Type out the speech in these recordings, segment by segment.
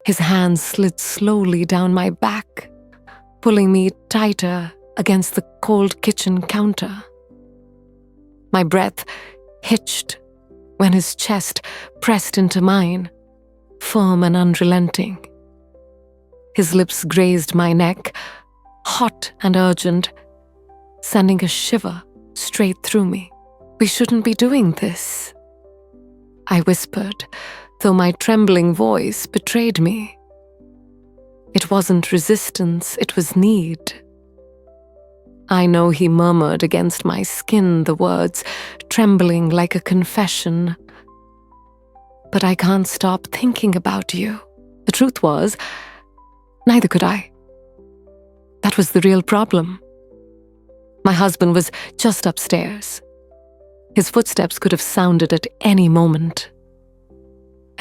His hands slid slowly down my back, pulling me tighter against the cold kitchen counter. My breath hitched when his chest pressed into mine, firm and unrelenting. His lips grazed my neck, hot and urgent, sending a shiver straight through me. "We shouldn't be doing this," I whispered, though my trembling voice betrayed me. It wasn't resistance, it was need. I know he murmured against my skin the words, trembling like a confession. "But I can't stop thinking about you." The truth was, neither could I. That was the real problem. My husband was just upstairs. His footsteps could have sounded at any moment.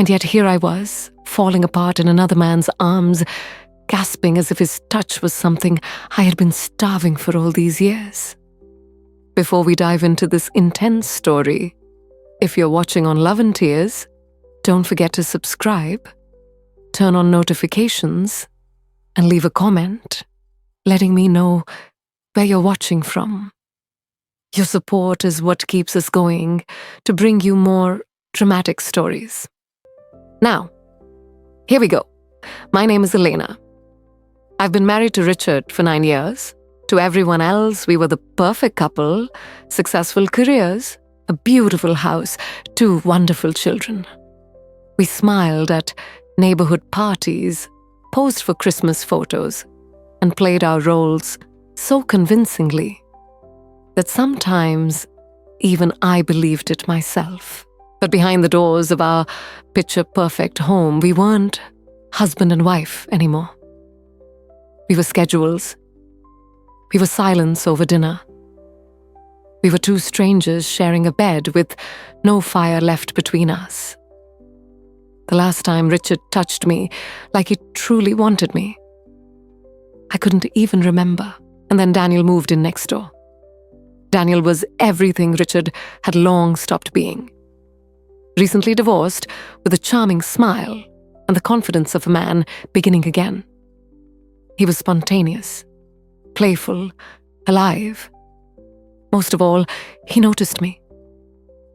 And yet here I was, falling apart in another man's arms, gasping as if his touch was something I had been starving for all these years. Before we dive into this intense story, if you're watching on Love and Tears, don't forget to subscribe, turn on notifications, and leave a comment, letting me know where you're watching from. Your support is what keeps us going to bring you more dramatic stories. Now, here we go. My name is Elena. I've been married to Richard for 9 years. To everyone else, we were the perfect couple, successful careers, a beautiful house, 2 wonderful children. We smiled at neighborhood parties, posed for Christmas photos, and played our roles so convincingly that sometimes even I believed it myself. But behind the doors of our picture-perfect home, we weren't husband and wife anymore. We were schedules. We were silence over dinner. We were 2 strangers sharing a bed with no fire left between us. The last time Richard touched me like he truly wanted me, I couldn't even remember. And then Daniel moved in next door. Daniel was everything Richard had long stopped being. Recently divorced, with a charming smile and the confidence of a man beginning again. He was spontaneous, playful, alive. Most of all, he noticed me.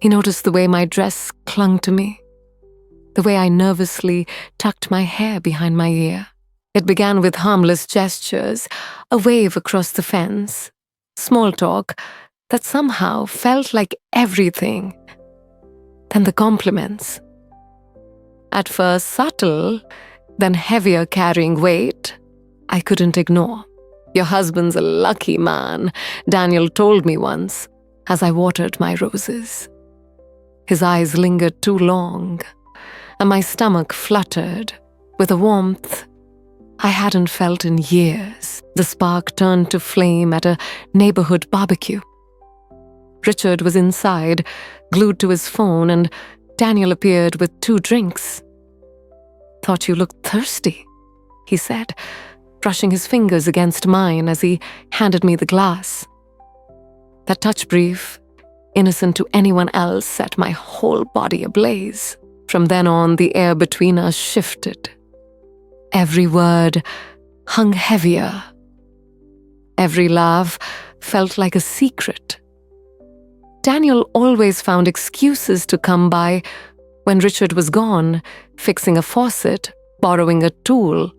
He noticed the way my dress clung to me, the way I nervously tucked my hair behind my ear. It began with harmless gestures, a wave across the fence, small talk that somehow felt like everything. Then the compliments. At first subtle, then heavier carrying weight, I couldn't ignore. "Your husband's a lucky man," Daniel told me once as I watered my roses. His eyes lingered too long, and my stomach fluttered with a warmth I hadn't felt in years. The spark turned to flame at a neighborhood barbecue. Richard was inside, glued to his phone, and Daniel appeared with 2 drinks. "Thought you looked thirsty," he said, brushing his fingers against mine as he handed me the glass. That touch, brief, innocent to anyone else, set my whole body ablaze. From then on, the air between us shifted. Every word hung heavier. Every laugh felt like a secret. Daniel always found excuses to come by when Richard was gone, fixing a faucet, borrowing a tool,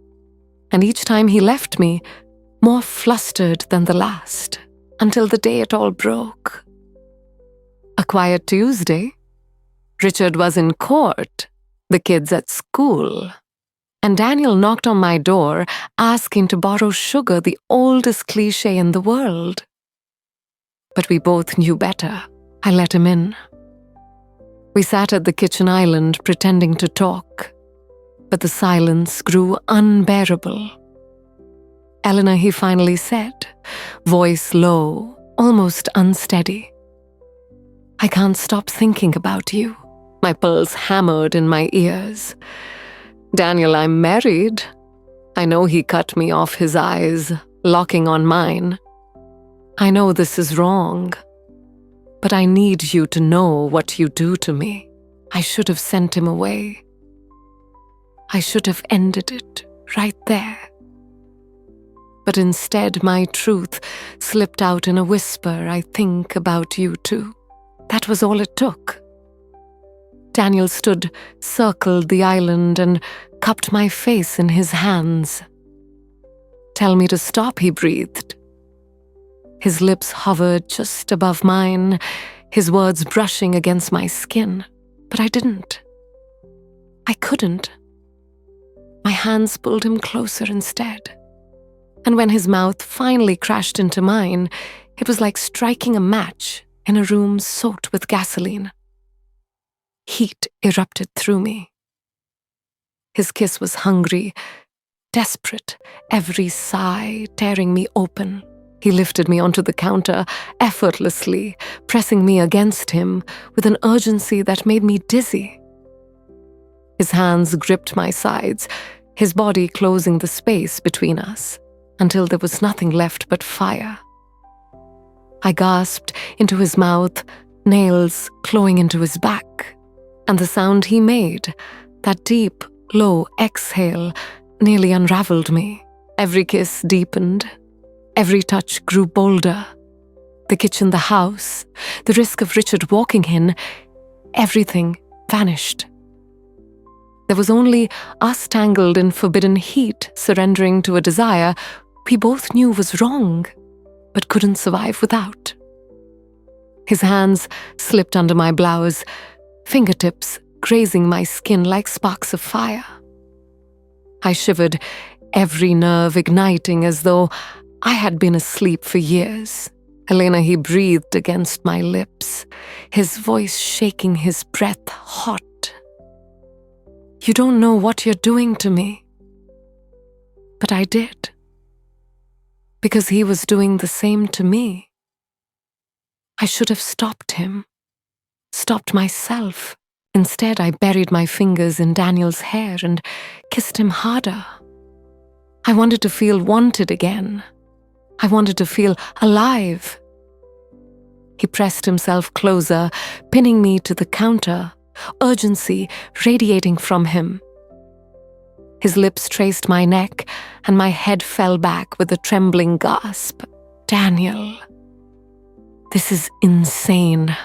and each time he left me, more flustered than the last, until the day it all broke. A quiet Tuesday. Richard was in court, the kids at school, and Daniel knocked on my door asking to borrow sugar, the oldest cliche in the world. But we both knew better. I let him in. We sat at the kitchen island pretending to talk, but the silence grew unbearable. "Eleanor," he finally said, voice low, almost unsteady. "I can't stop thinking about you." My pulse hammered in my ears. "Daniel, I'm married." I know he cut me off, his eyes locking on mine. "I know this is wrong, but I need you to know what you do to me." I should have sent him away. I should have ended it right there. But instead, my truth slipped out in a whisper, "I think about you too." That was all it took. Daniel stood, circled the island, and cupped my face in his hands. "Tell me to stop," he breathed. His lips hovered just above mine, his words brushing against my skin. But I didn't. I couldn't. My hands pulled him closer instead. And when his mouth finally crashed into mine, it was like striking a match in a room soaked with gasoline. Heat erupted through me. His kiss was hungry, desperate, every sigh tearing me open. He lifted me onto the counter effortlessly, pressing me against him with an urgency that made me dizzy. His hands gripped my sides, his body closing the space between us until there was nothing left but fire. I gasped into his mouth, nails clawing into his back, and the sound he made, that deep, low exhale, nearly unraveled me. Every kiss deepened. Every touch grew bolder. The kitchen, the house, the risk of Richard walking in, everything vanished. There was only us tangled in forbidden heat, surrendering to a desire we both knew was wrong, but couldn't survive without. His hands slipped under my blouse, fingertips grazing my skin like sparks of fire. I shivered, every nerve igniting as though I had been asleep for years. "Elena," he breathed against my lips, his voice shaking, his breath hot. "You don't know what you're doing to me." But I did. Because he was doing the same to me. I should have stopped him, stopped myself. Instead, I buried my fingers in Daniel's hair and kissed him harder. I wanted to feel wanted again. I wanted to feel alive. He pressed himself closer, pinning me to the counter, urgency radiating from him. His lips traced my neck, and my head fell back with a trembling gasp. "Daniel, this is insane,"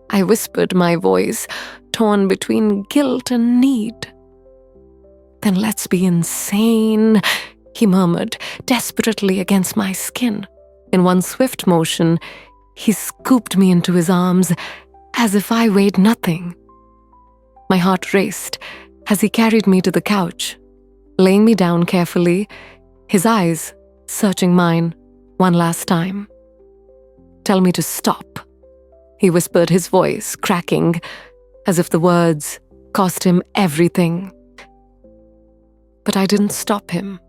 I whispered, my voice torn between guilt and need. "Then let's be insane," he murmured, desperately against my skin. In one swift motion, he scooped me into his arms as if I weighed nothing. My heart raced as he carried me to the couch, laying me down carefully, his eyes searching mine one last time. "Tell me to stop," he whispered, his voice cracking, as if the words cost him everything. But I didn't stop him.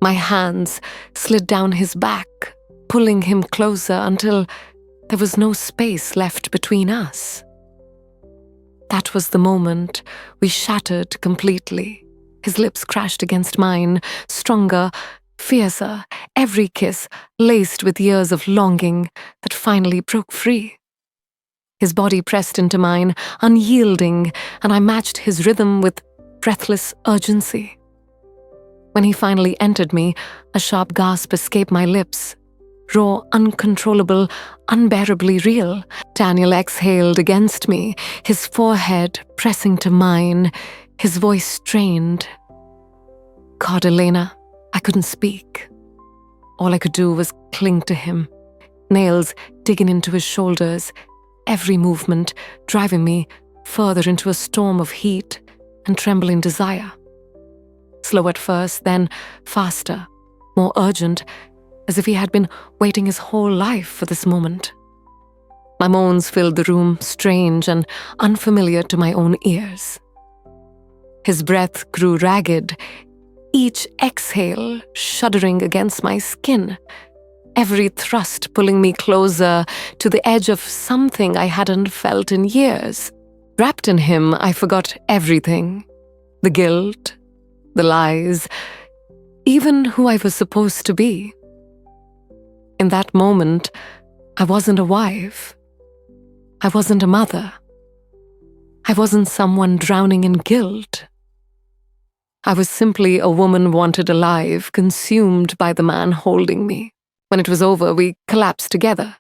My hands slid down his back, pulling him closer until there was no space left between us. That was the moment we shattered completely. His lips crashed against mine, stronger, fiercer, every kiss laced with years of longing that finally broke free. His body pressed into mine, unyielding, and I matched his rhythm with breathless urgency. When he finally entered me, a sharp gasp escaped my lips. Raw, uncontrollable, unbearably real. Daniel exhaled against me, his forehead pressing to mine, his voice strained. God, Elena, I couldn't speak. All I could do was cling to him, nails digging into his shoulders, every movement driving me further into a storm of heat and trembling desire. Slow at first, then faster, more urgent, as if he had been waiting his whole life for this moment. My moans filled the room, strange and unfamiliar to my own ears. His breath grew ragged, each exhale shuddering against my skin, every thrust pulling me closer to the edge of something I hadn't felt in years. Wrapped in him, I forgot everything. The guilt, the lies, even who I was supposed to be. In that moment, I wasn't a wife. I wasn't a mother. I wasn't someone drowning in guilt. I was simply a woman wanted alive, consumed by the man holding me. When it was over, we collapsed together,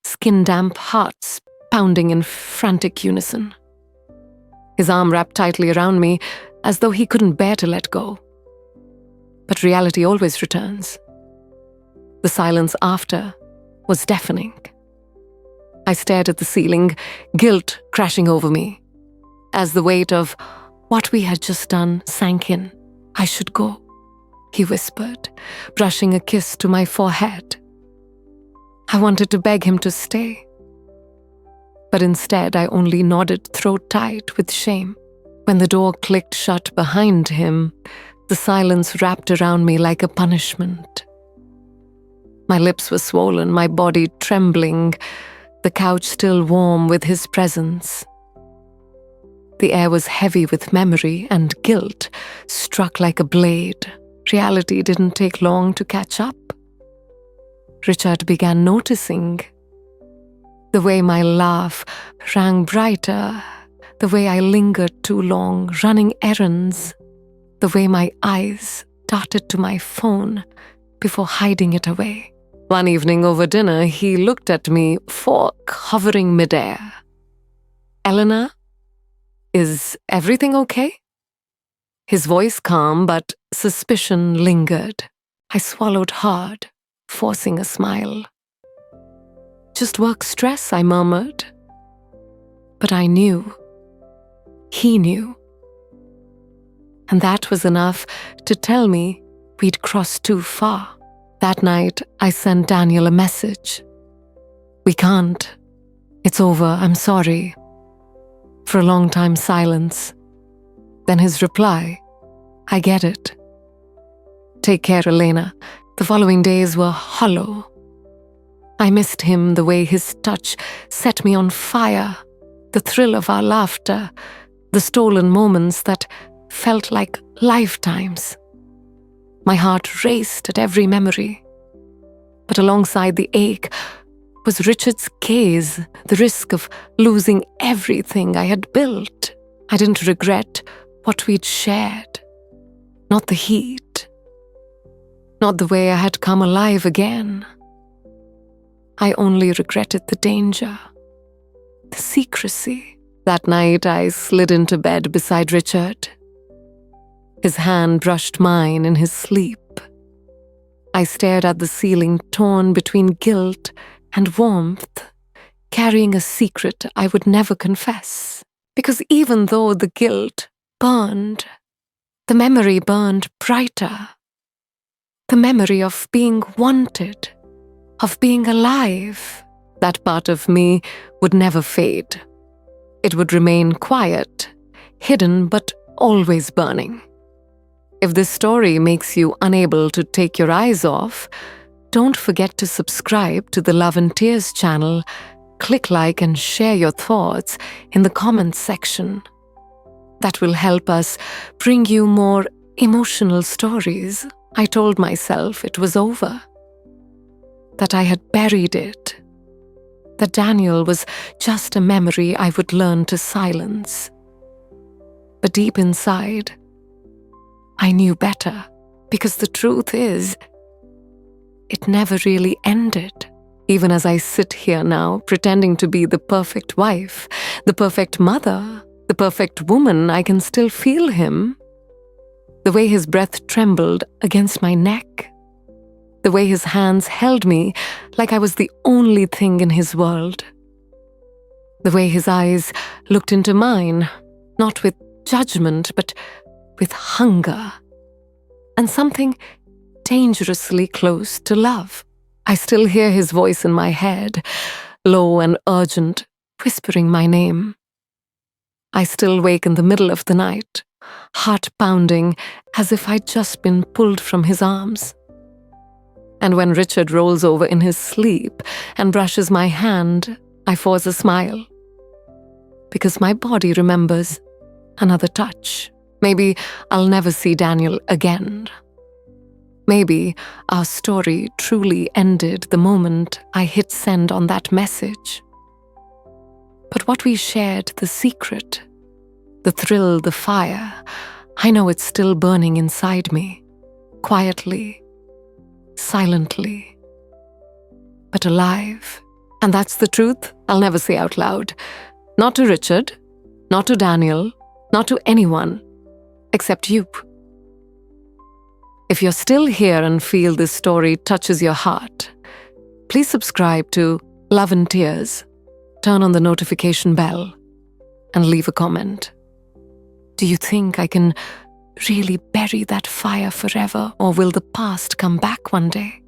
skin-damp hearts pounding in frantic unison. His arm wrapped tightly around me, as though he couldn't bear to let go. But reality always returns. The silence after was deafening. I stared at the ceiling, guilt crashing over me, as the weight of what we had just done sank in. "I should go," he whispered, brushing a kiss to my forehead. I wanted to beg him to stay, but instead I only nodded throat-tight with shame. When the door clicked shut behind him, the silence wrapped around me like a punishment. My lips were swollen, my body trembling, the couch still warm with his presence. The air was heavy with memory, and guilt struck like a blade. Reality didn't take long to catch up. Richard began noticing the way my laugh rang brighter, the way I lingered too long running errands, the way my eyes darted to my phone before hiding it away. One evening over dinner, he looked at me, fork hovering midair. "Eleanor, is everything okay?" His voice calm, but suspicion lingered. I swallowed hard, forcing a smile. "Just work stress," I murmured. But I knew. He knew. And that was enough to tell me we'd crossed too far. That night, I sent Daniel a message. "We can't. It's over. I'm sorry." For a long time, silence. Then his reply, "I get it. Take care, Elena." The following days were hollow. I missed him, the way his touch set me on fire, the thrill of our laughter, the stolen moments that felt like lifetimes. My heart raced at every memory. But alongside the ache was Richard's gaze, the risk of losing everything I had built. I didn't regret what we'd shared. Not the heat. Not the way I had come alive again. I only regretted the danger, the secrecy. That night I slid into bed beside Richard. His hand brushed mine in his sleep. I stared at the ceiling, torn between guilt and warmth, carrying a secret I would never confess. Because even though the guilt burned, the memory burned brighter. The memory of being wanted, of being alive. That part of me would never fade. It would remain quiet, hidden, but always burning. If this story makes you unable to take your eyes off, don't forget to subscribe to the Love and Tears channel, click like and share your thoughts in the comments section. That will help us bring you more emotional stories. I told myself it was over, that I had buried it, that Daniel was just a memory I would learn to silence. But deep inside, I knew better, because the truth is, it never really ended. Even as I sit here now, pretending to be the perfect wife, the perfect mother, the perfect woman, I can still feel him. The way his breath trembled against my neck. The way his hands held me like I was the only thing in his world. The way his eyes looked into mine, not with judgment, but with hunger, and something dangerously close to love. I still hear his voice in my head, low and urgent, whispering my name. I still wake in the middle of the night, heart pounding as if I'd just been pulled from his arms. And when Richard rolls over in his sleep and brushes my hand, I force a smile. Because my body remembers another touch. Maybe I'll never see Daniel again. Maybe our story truly ended the moment I hit send on that message. But what we shared, the secret, the thrill, the fire, I know it's still burning inside me, quietly, silently, but alive. And that's the truth I'll never say out loud. Not to Richard, not to Daniel, not to anyone, except you. If you're still here and feel this story touches your heart, please subscribe to Love and Tears, turn on the notification bell, and leave a comment. Do you think I can really bury that fire forever, or will the past come back one day?